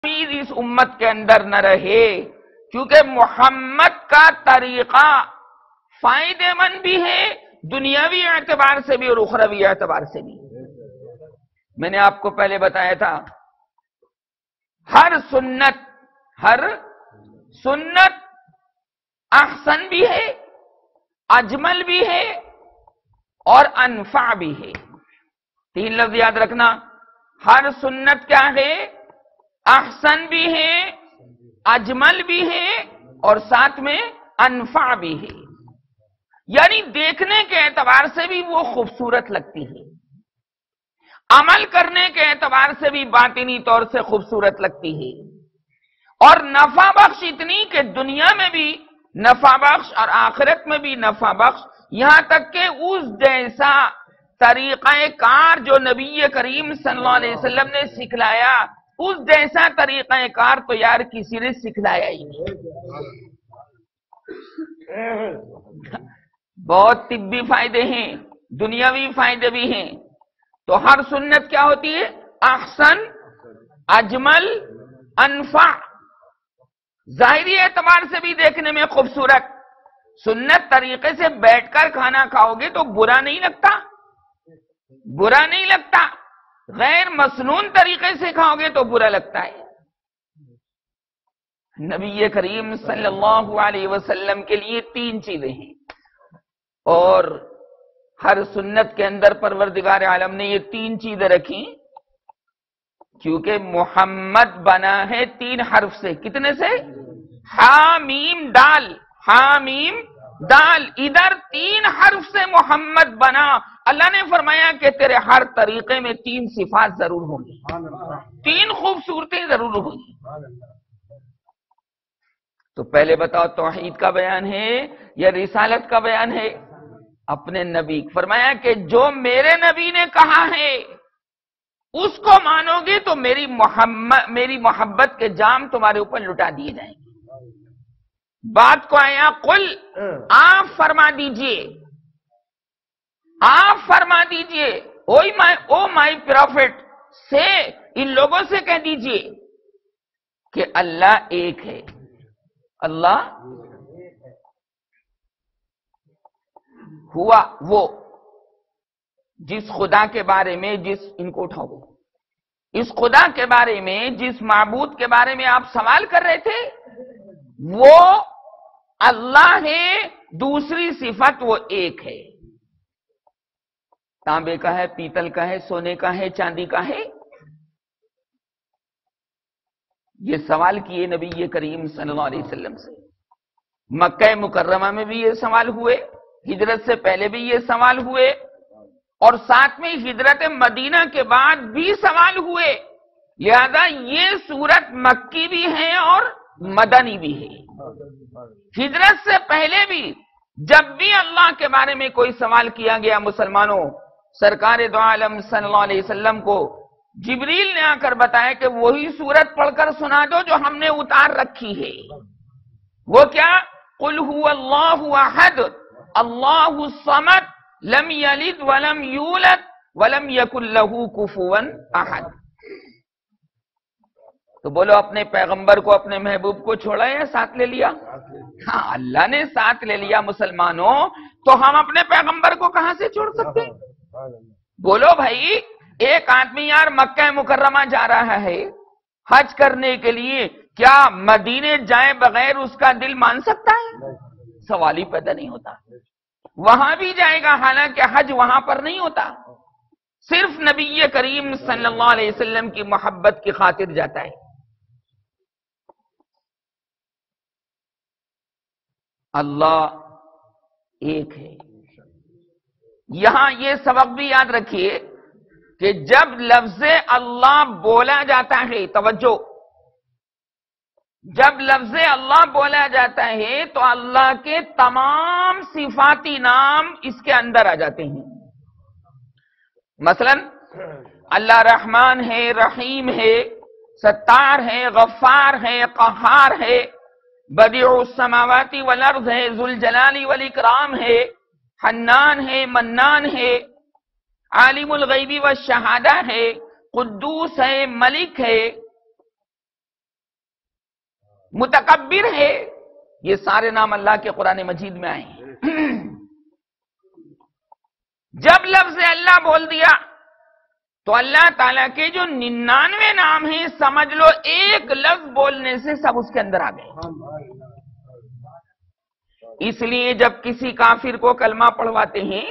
اس امت کے اندر نہ رہے، کیونکہ محمد کا طریقہ فائدے مند بھی ہے دنیاوی اعتبار سے بھی اور اخروی اعتبار سے بھی۔ میں نے آپ کو پہلے بتایا تھا ہر سنت احسن بھی ہے، اجمل بھی ہے اور انفع بھی ہے۔ 3 لفظ یاد رکھنا، ہر سنت کیا ہے؟ احسن بھی ہے، اجمل بھی ہے اور ساتھ میں انفع بھی ہے، یعنی دیکھنے کے اعتبار سے بھی وہ خوبصورت لگتی ہے، عمل کرنے کے اعتبار سے بھی باطنی طور سے خوبصورت لگتی ہے، اور نفع بخش اتنی کہ دنیا میں بھی نفع بخش اور آخرت میں بھی نفع بخش، یہاں تک کہ اس جیسا طریقہ کار جو نبی کریم صلی اللہ علیہ وسلم نے سکھلایا، اس جیسا طریقہ کار تو یار کسی نے سکھلایا ہی نہیں۔ بہت طبی فائدے ہیں، دنیاوی فائدے بھی ہیں۔ تو ہر سنت کیا ہوتی ہے؟ احسن، اجمل، انفع، ظاہری اعتبار سے بھی دیکھنے میں خوبصورت۔ سنت طریقے سے بیٹھ کر کھانا کھاؤ گے تو برا نہیں لگتا، غیر مسنون طریقے سے کھاؤ گے تو برا لگتا ہے۔ نبی کریم صلی اللہ علیہ وسلم کے لیے 3 چیزیں ہیں، اور ہر سنت کے اندر پروردگار عالم نے یہ 3 چیزیں رکھی، کیونکہ محمد بنا ہے 3 حرف سے۔ کتنے سے؟ حامیم دال، حامیم دال، ادھر 3 حرف سے محمد بنا۔ اللہ نے فرمایا کہ تیرے ہر طریقے میں 3 صفات ضرور ہوں گی، 3 خوبصورتیں ضرور ہوں گی۔ تو پہلے بتاؤ توحید کا بیان ہے یا رسالت کا بیان ہے؟ اپنے نبی فرمایا کہ جو میرے نبی نے کہا ہے اس کو مانو گے تو میری محبت کے جام تمہارے اوپر لٹا دیے جائیں گے۔ بات کو آیا قل، آپ فرما دیجئے او مائی پروفٹ سے، ان لوگوں سے کہہ دیجئے کہ اللہ ایک ہے۔ اللہ ہوا وہ جس خدا کے بارے میں ان کو اٹھاؤ، اس خدا کے بارے میں، جس معبود کے بارے میں آپ سوال کر رہے تھے، وہ اللہ ہے۔ دوسری صفت وہ ایک ہے، تانبے کا ہے، پیتل کا ہے، سونے کا ہے، چاندی کا ہے۔ یہ سوال کیے نبی کریم صلی اللہ علیہ وسلم سے، مکہ مکرمہ میں بھی یہ سوال ہوئے، ہجرت سے پہلے بھی یہ سوال ہوئے، اور ساتھ میں ہجرت مدینہ کے بعد بھی سوال ہوئے۔ لہذا یہ سورت مکی بھی ہے اور مدنی بھی ہے۔ ہجرت سے پہلے بھی جب بھی اللہ کے بارے میں کوئی سوال کیا گیا مسلمانوں، سرکار دو عالم صلی اللہ علیہ وسلم کو جبریل نے آ کر بتایا کہ وہی سورت پڑھ کر سنا دو جو ہم نے اتار رکھی ہے۔ وہ کیا؟ قل هو اللہ احد اللہ الصمد لم یلد ولم یولد ولم یکن لہ کفوا احد۔ تو بولو، اپنے پیغمبر کو، اپنے محبوب کو چھوڑا یا ساتھ لے لیا؟ ہاں، اللہ نے ساتھ لے لیا مسلمانوں، تو ہم اپنے پیغمبر کو کہاں سے چھوڑ سکتے ہیں؟ بولو بھائی، ایک آدمی یار مکہ مکرمہ جا رہا ہے حج کرنے کے لیے، کیا مدینے جائے بغیر اس کا دل مان سکتا ہے؟ سوال ہی پیدا نہیں ہوتا۔ وہاں بھی جائے گا، حالانکہ حج وہاں پر نہیں ہوتا، صرف نبی کریم صلی اللہ علیہ وسلم کی محبت کی خاطر جاتا ہے۔ اللہ ایک ہے۔ یہاں یہ سبق بھی یاد رکھیے کہ جب لفظ اللہ بولا جاتا ہے، توجہ، جب لفظ اللہ بولا جاتا ہے تو اللہ کے تمام صفاتی نام اس کے اندر آ جاتے ہیں۔ مثلا اللہ رحمان ہے، رحیم ہے، ستار ہے، غفار ہے، قہار ہے، بدیع السماوات والارض ہے، ذوالجلال والاکرام ہے، حنان ہے، منان ہے، عالم الغیب والشہادہ ہے، قدوس ہے، ملک ہے، متکبر ہے، یہ سارے نام اللہ کے قرآن مجید میں آئے ہیں۔ جب لفظ اللہ بول دیا تو اللہ تعالیٰ کے جو 99 نام ہیں، سمجھ لو ایک لفظ بولنے سے سب اس کے اندر آ گئے۔ اس لیے جب کسی کافر کو کلمہ پڑھواتے ہیں،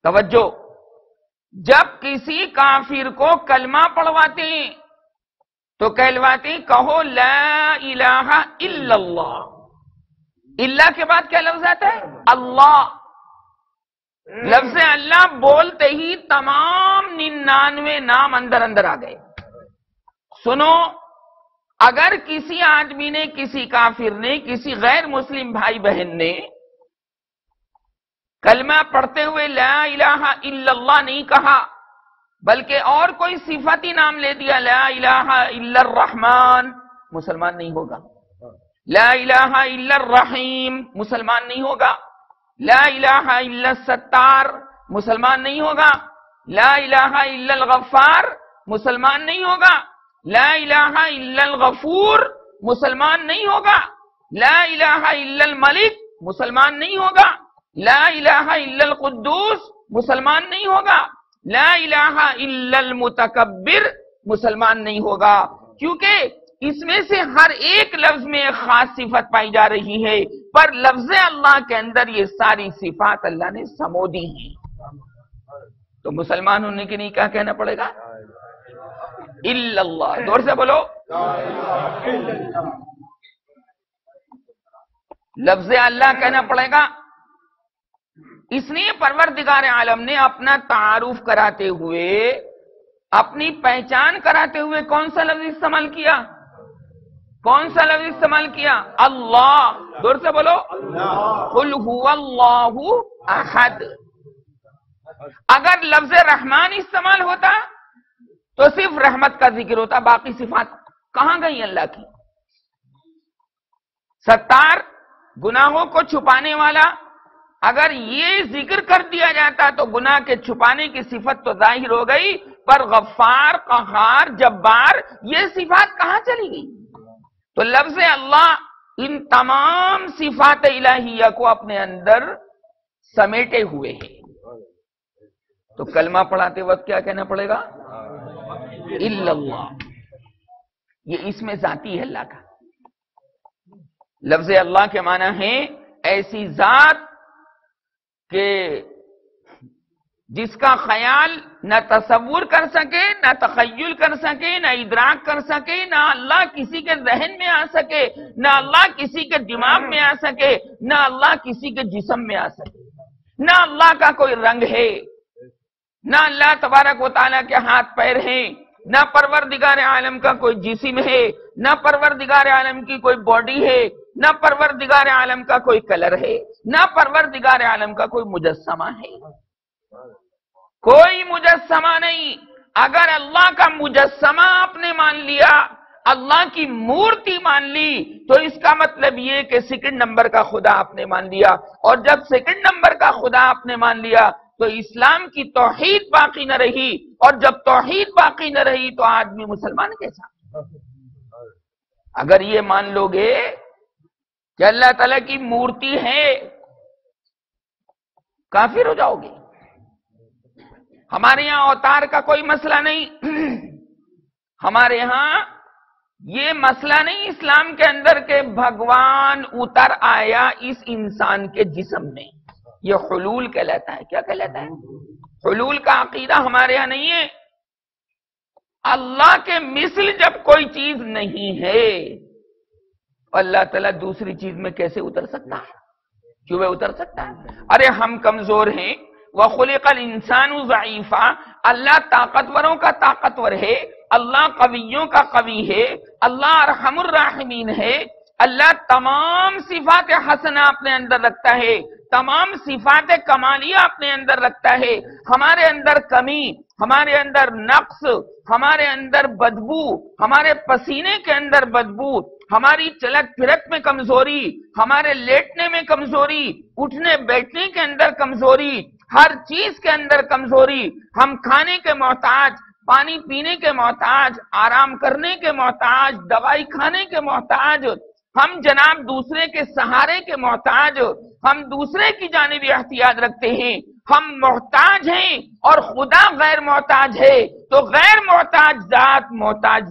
توجہ، جب کسی کافر کو کلمہ پڑھواتے ہیں تو کہلواتے ہیں کہو لا الہ الا اللہ۔ اللہ کے بعد کیا لفظ آتا ہے؟ اللہ۔ لفظ اللہ بولتے ہی تمام 99 نام اندر اندر آ گئے۔ سنو، اگر کسی آدمی نے، کسی کافر نے، کسی غیر مسلم بھائی بہن نے کلمہ پڑھتے ہوئے لا الہ الا اللہ نہیں کہا، بلکہ اور کوئی صفتی نام لے دیا، لا الہ الا الرحمن، مسلمان نہیں ہوگا۔ لا الہ الا الرحیم، مسلمان نہیں ہوگا۔ لا الہ الا الستار، مسلمان نہیں ہوگا۔ لا الہ الا الغفار، مسلمان نہیں ہوگا۔ لا الہ الا الغفور، مسلمان نہیں ہوگا۔ لا الہ الا الملک، مسلمان نہیں ہوگا۔ لا الہ الا القدوس، مسلمان نہیں ہوگا۔ لا الہ الا المتکبر، مسلمان نہیں ہوگا، کیونکہ اس میں سے ہر ایک لفظ میں ایک خاص صفت پائی جا رہی ہے، پر لفظ اللہ کے اندر یہ ساری صفات اللہ نے سمو دی ہیں۔ تو مسلمان ہونے کے لیے کیا کہنا پڑے گا؟ الا اللہ۔ دور سے بولو، لفظ اللہ کہنا پڑے گا۔ اس لیے پروردگار عالم نے اپنا تعارف کراتے ہوئے، اپنی پہچان کراتے ہوئے کون سا لفظ استعمال کیا؟ کون سا لفظ استعمال کیا؟ اللہ۔ دور سے بولو، قل هو اللہ احد۔ اگر لفظ رحمان استعمال ہوتا تو صرف رحمت کا ذکر ہوتا، باقی صفات کہاں گئی اللہ کی؟ ستار، گناہوں کو چھپانے والا، اگر یہ ذکر کر دیا جاتا تو گناہ کے چھپانے کی صفت تو ظاہر ہو گئی، پر غفار، قہار، جبار، یہ صفات کہاں چلی گئی؟ تو لفظ اللہ ان تمام صفات الہیہ کو اپنے اندر سمیٹے ہوئے ہیں۔ تو کلمہ پڑھاتے وقت کیا کہنا پڑے گا؟ الا اللہ۔ یہ اس میں ذاتی ہے اللہ کا۔ لفظ اللہ کے معنی ہے ایسی ذات کہ جس کا خیال نہ تصور کر سکے، نہ تخیل کر سکے، نہ ادراک کر سکے، نہ اللہ کسی کے ذہن میں آ سکے، نہ اللہ کسی کے دماغ میں آ سکے، نہ اللہ کسی کے جسم میں آ سکے، نہ اللہ کا کوئی رنگ ہے، نہ اللہ تبارک و تعالیٰ کے ہاتھ پیر ہیں، نہ پروردگار عالم کا کوئی جسم ہے، نہ پروردگار عالم کی کوئی باڈی ہے، نہ پروردگار عالم کا کوئی کلر ہے، نہ پروردگار عالم کا کوئی مجسمہ ہے۔ کوئی مجسمہ نہیں۔ اگر اللہ کا مجسمہ آپ نے مان لیا، اللہ کی مورتی مان لی، تو اس کا مطلب یہ کہ سیکنڈ نمبر کا خدا آپ نے مان لیا، اور جب سیکنڈ نمبر کا خدا آپ نے مان لیا تو اسلام کی توحید باقی نہ رہی، اور جب توحید باقی نہ رہی تو آدمی مسلمان کیسا؟ اگر یہ مان لو گے کہ اللہ تعالیٰ کی مورتی ہے، کافر ہو جاؤ گے۔ ہمارے یہاں اوتار کا کوئی مسئلہ نہیں، ہمارے ہاں یہ مسئلہ نہیں اسلام کے اندر کہ بھگوان اتر آیا اس انسان کے جسم میں، یہ حلول کہلاتا ہے۔ کیا کہلاتا ہے؟ حلول کا عقیدہ ہمارے ہاں نہیں ہے۔ اللہ کے مثل جب کوئی چیز نہیں ہے، اللہ تعالیٰ دوسری چیز میں کیسے اتر سکتا ہے؟ کیوں وہ اتر سکتا ہے؟ ارے ہم کمزور ہیں، وَخُلِقَ الْإِنسَانُ ضَعِيفًا، اللہ طاقتوروں کا طاقتور ہے، اللہ قویوں کا قوی ہے، اللہ ارحم الراحمین ہے، اللہ تمام صفات حسنہ اپنے اندر رکھتا ہے، تمام صفات کمالیہ اپنے اندر رکھتا ہے۔ ہمارے اندر کمی، ہمارے اندر نقص، ہمارے اندر بدبو، ہمارے پسینے کے اندر بدبو، ہماری چلک پھرک میں کمزوری، ہمارے لیٹنے میں کمزوری، اٹھنے بیٹھنے کے اندر کمزوری، ہر چیز کے اندر کمزوری، ہم کھانے کے محتاج، پانی پینے کے محتاج، آرام کرنے کے محتاج، دوائی کھانے کے محتاج، ہم جناب دوسرے کے سہارے کے محتاج، ہم دوسرے کی جانب احتیاج رکھتے ہیں، ہم محتاج ہیں اور خدا غیر محتاج ہے، تو غیر محتاج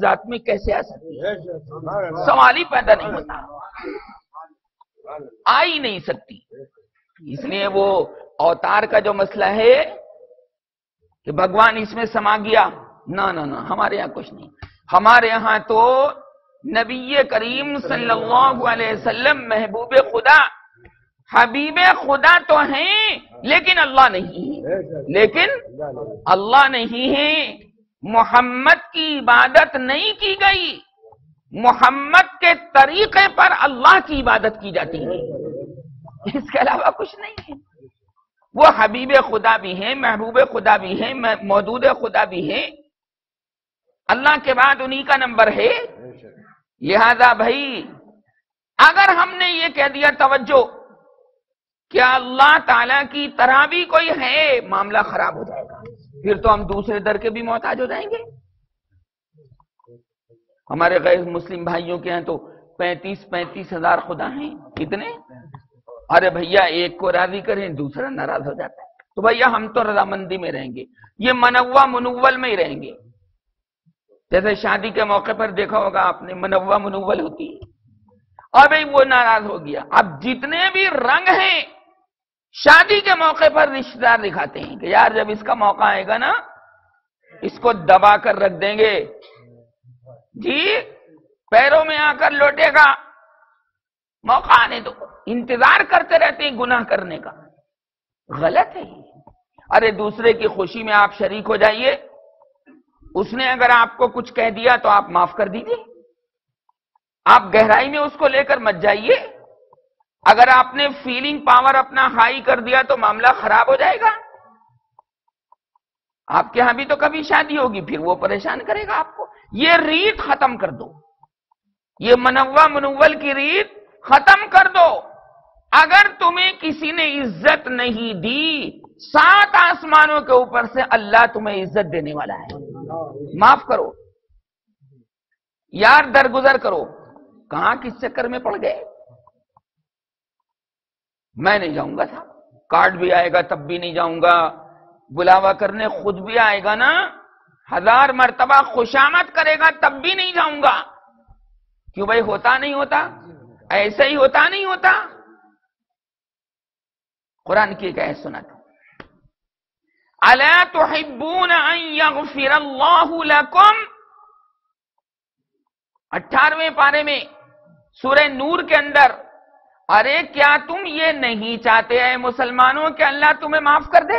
ذات میں کیسے آ سکتی ہے؟ سوال ہی پیدا نہیں ہوتا، آ ہی نہیں سکتی۔ اس لیے وہ اوتار کا جو مسئلہ ہے کہ بھگوان اس میں سما گیا، نہ ہمارے یہاں کچھ نہیں، ہمارے یہاں تو نبی کریم صلی اللہ علیہ وسلم محبوب خدا، حبیب خدا تو ہیں لیکن اللہ نہیں ہے، محمد کی عبادت نہیں کی گئی، محمد کے طریقے پر اللہ کی عبادت کی جاتی ہے، اس کے علاوہ کچھ نہیں ہے۔ وہ حبیب خدا بھی ہیں، محبوب خدا بھی ہیں، مودود خدا بھی ہیں، اللہ کے بعد انہی کا نمبر ہے۔ لہذا بھائی اگر ہم نے یہ کہہ دیا توجہ کیا اللہ تعالیٰ کی طرح بھی کوئی ہے، معاملہ خراب ہو جائے گا، پھر تو ہم دوسرے در کے بھی محتاج ہو جائیں گے۔ ہمارے غیر مسلم بھائیوں کے ہیں تو 35 ہزار خدا ہیں، کتنے؟ ارے بھیا ایک کو راضی کریں دوسرا ناراض ہو جاتا ہے، تو بھیا ہم تو رضامندی میں رہیں گے، یہ منوع منول میں ہی رہیں گے۔ جیسے شادی کے موقع پر دیکھا ہوگا آپ نے، منوع منول ہوتی ہے، اور بھئی وہ ناراض ہو گیا، اب جتنے بھی رنگ ہیں شادی کے موقع پر رشتہ دار دکھاتے ہیں کہ یار جب اس کا موقع آئے گا نا اس کو دبا کر رکھ دیں گے، جی پیروں میں آ کر لوٹے گا، موقع آنے دو، انتظار کرتے رہتے ہیں گناہ کرنے کا۔ غلط ہے۔ ارے دوسرے کی خوشی میں آپ شریک ہو جائیے، اس نے اگر آپ کو کچھ کہہ دیا تو آپ معاف کر دیجئے، آپ گہرائی میں اس کو لے کر مت جائیے، اگر آپ نے فیلنگ پاور اپنا ہائی کر دیا تو معاملہ خراب ہو جائے گا۔ آپ کے ہاں بھی تو کبھی شادی ہوگی، پھر وہ پریشان کرے گا آپ کو۔ یہ ریت ختم کر دو، یہ منوع منول کی ریت ختم کر دو۔ اگر تمہیں کسی نے عزت نہیں دی، 7 آسمانوں کے اوپر سے اللہ تمہیں عزت دینے والا ہے، معاف کرو، یار درگزر کرو۔ کہاں کس چکر میں پڑ گئے؟ میں نہیں جاؤں گا صاحب، کارڈ بھی آئے گا تب بھی نہیں جاؤں گا، بلاوا کرنے خود بھی آئے گا نا، 1000 مرتبہ خوشامد کرے گا تب بھی نہیں جاؤں گا۔ کیوں بھائی؟ ہوتا نہیں ہوتا؟ ایسے ہی ہوتا نہیں ہوتا؟ قرآن کی ایک آیت سناتا ہوں، اَلَا تُحِبُّونَ أَن يَغْفِرَ اللَّهُ لَكُمْ، 18ویں پارے میں سورہ نور کے اندر، ارے کیا تم یہ نہیں چاہتے اے مسلمانوں کہ اللہ تمہیں معاف کر دے؟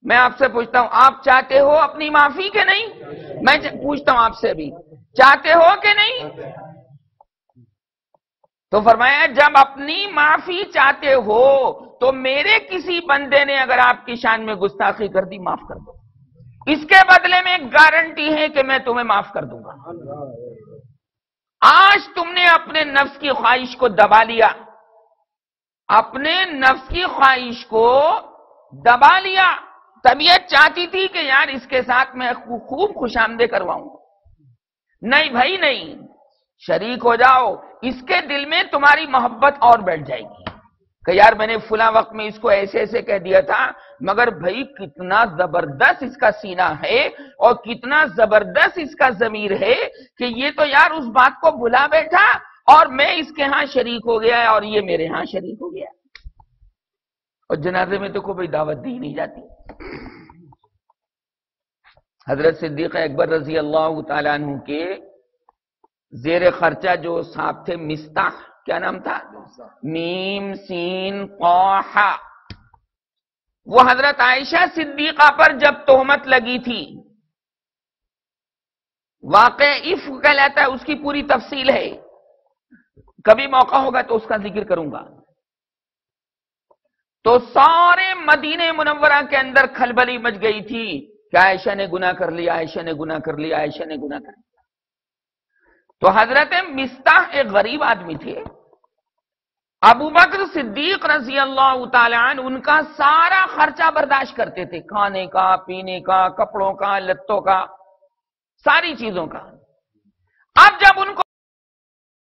میں آپ سے پوچھتا ہوں، آپ چاہتے ہو اپنی معافی کہ نہیں؟ میں پوچھتا ہوں آپ سے بھی، چاہتے ہو کہ نہیں؟ تو فرمایا جب اپنی معافی چاہتے ہو تو میرے کسی بندے نے اگر آپ کی شان میں گستاخی کر دی، معاف کر دو، اس کے بدلے میں گارنٹی ہے کہ میں تمہیں معاف کر دوں گا۔ آج تم نے اپنے نفس کی خواہش کو دبا لیا، اپنے نفس کی خواہش کو دبا لیا، طبیعت چاہتی تھی کہ یار اس کے ساتھ میں خوب خوش آمدید کرواؤں، نہیں بھائی نہیں، شریک ہو جاؤ، اس کے دل میں تمہاری محبت اور بیٹھ جائے گی کہ یار میں نے فلاں وقت میں اس کو ایسے ایسے کہہ دیا تھا، مگر بھائی کتنا زبردست اس کا سینہ ہے اور کتنا زبردست اس کا ضمیر ہے کہ یہ تو یار اس بات کو بھلا بیٹھا اور میں اس کے ہاں شریک ہو گیا اور یہ میرے ہاں شریک ہو گیا۔ اور جنازے میں تو کوئی دعوت دی نہیں جاتی۔ حضرت صدیق اکبر رضی اللہ تعالیٰ عنہ کے زیر خرچہ جو صاحب تھے، مستاح، کیا نام تھا؟ میم سین قاف، وہ حضرت عائشہ صدیقہ پر جب تہمت لگی تھی، واقع عفق کہلاتا ہے، اس کی پوری تفصیل ہے، کبھی موقع ہوگا تو اس کا ذکر کروں گا۔ تو سارے مدینہ منورہ کے اندر کھلبلی مچ گئی تھی کہ عائشہ نے گناہ کر لیا، عائشہ نے گناہ کر لیا، عائشہ نے گناہ کر لیا۔ تو حضرت مستاح ایک غریب آدمی تھے، ابو بکر صدیق رضی اللہ تعالی عنہ ان کا سارا خرچہ برداشت کرتے تھے، کھانے کا، پینے کا، کپڑوں کا، لتوں کا، ساری چیزوں کا۔ اب جب ان